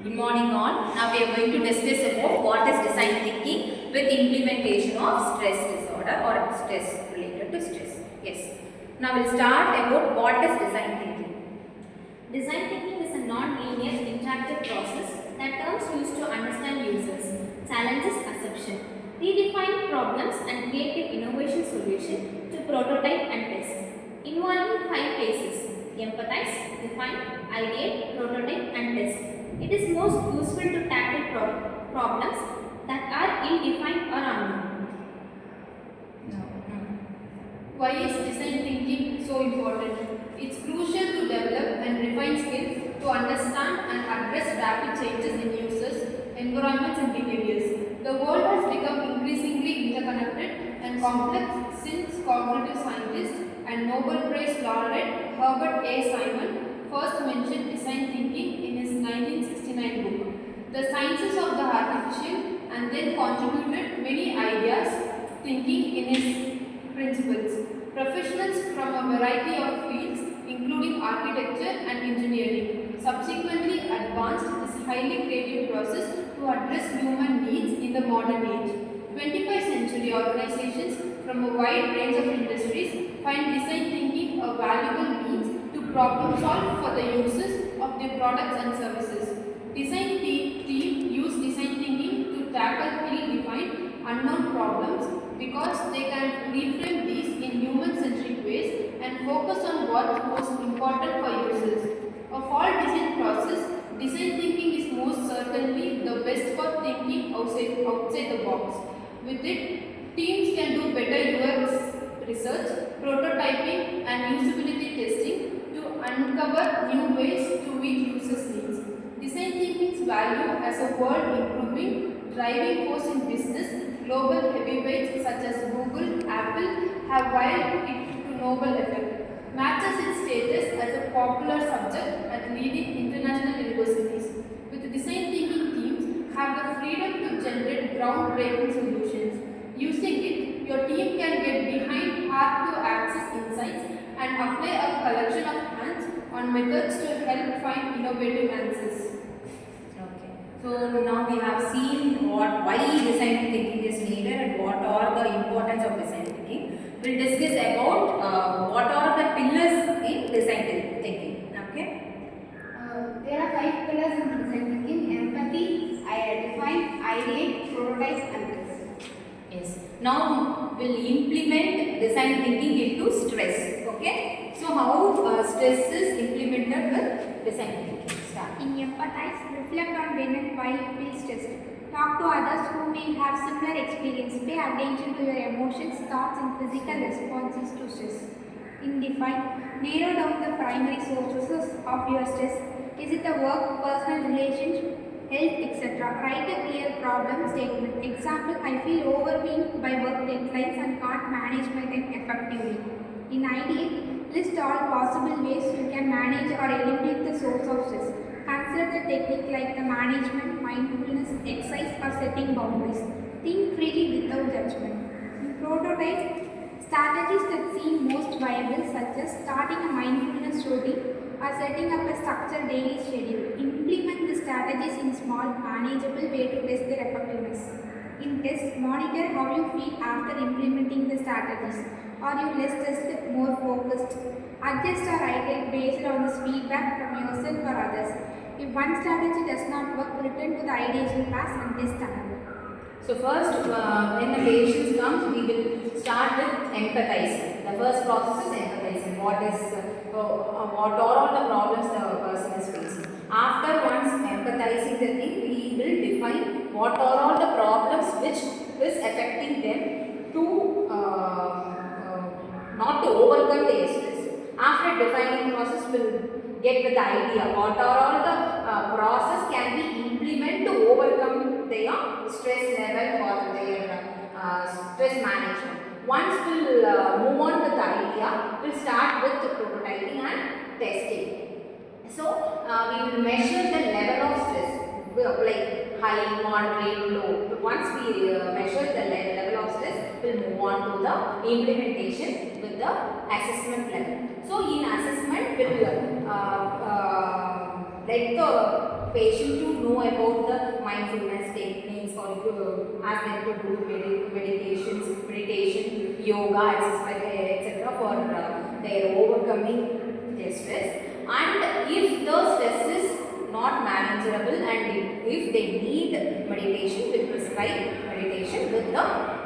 Good morning all. Now we are going to discuss about what is design thinking with implementation of stress disorder or stress related to stress. Yes. Now we'll start about what is design thinking. Design thinking is a non-linear interactive process that terms used to understand users, challenges assumption, redefine problems and create an innovation solution to prototype and test. Involving 5 phases: empathize, define, ideate, prototype and test. It is most useful to tackle problems that are ill-defined or unknown. Why is design thinking so important? It's crucial to develop and refine skills to understand and address rapid changes in users, environments and behaviors. The world has become increasingly interconnected and complex since cognitive scientist and Nobel Prize laureate Herbert A. Simon first mentioned design thinking in his 1969 book, The Sciences of the Artificial, and then contributed many ideas thinking in his principles. Professionals from a variety of fields, including architecture and engineering, subsequently advanced this highly creative process to address human needs in the modern age. 21st century organizations from a wide range of industries find design thinking a valuable means to problem solve for the users of their products and services. Design team use design thinking to tackle ill-defined, unknown problems because they can reframe these in human-centric ways and focus on what's most important for users. Of all design process, design thinking is most certainly the best for thinking outside the box. With it, teams can do better UX research, prototyping and usability testing to uncover new ways to meet users' needs. Design thinking's value as a world-improving driving force in business. Global heavyweights such as Google, Apple have wired it to Nobel effect, matches its status as a popular subject at leading international universities. With design thinking teams have the freedom to generate groundbreaking solutions. Using it, your team can get behind hard to access insights and apply a collection of hands-on methods to help find innovative answers. So now we have seen why design thinking is needed and what are the importance of design thinking. We'll discuss about what are the pillars in design thinking. Okay. There are 5 pillars in design thinking: empathy, define, ideate, prototype, and test. Yes. Now we'll implement design thinking into stress. Okay. So how stress is implemented with design thinking? Start. In empathize, reflect on when and why you feel stressed. Talk to others who may have similar experience. Pay attention to your emotions, thoughts and physical responses to stress. In define, narrow down the primary sources of your stress. Is it the work, personal relationship, health, etc. Write a clear problem statement. Example, I feel overwhelmed by work deadlines and can't manage my time effectively. In ideate, list all possible ways you can manage or eliminate the source of stress. Consider the technique like the management, mindfulness, exercise or setting boundaries. Think freely without judgment. In prototype, strategies that seem most viable such as starting a mindfulness routine or setting up a structured daily schedule. Implement the strategies in small, manageable way to test their effectiveness. In test, monitor how you feel after implementing the strategies. Are you less stressed, more focused? Adjust or iterate based on this feedback from yourself or others. If one strategy does not work, return to the ideation class and test another. So first, when the patients come, we will start with empathizing. The first process is empathizing. What are all the problems the person is facing? After once empathizing the thing, we will define what are all the problems which is affecting them to not to overcome their stress. After defining process, we'll get with the idea what are all the process can be implemented to overcome their stress level or their stress management. Once we'll move on with the idea, we'll start with the prototyping and testing. So we will measure the level of stress, like high, moderate, low. Once we measure the level of stress, we'll move on to the implementation with the assessment level. So in assessment, we'll let the patient to know about the mindfulness techniques or to ask them to do meditation, yoga, exercise, etc. for their overcoming their stress. And if the stress is not manageable and if they need meditation, we prescribe meditation with the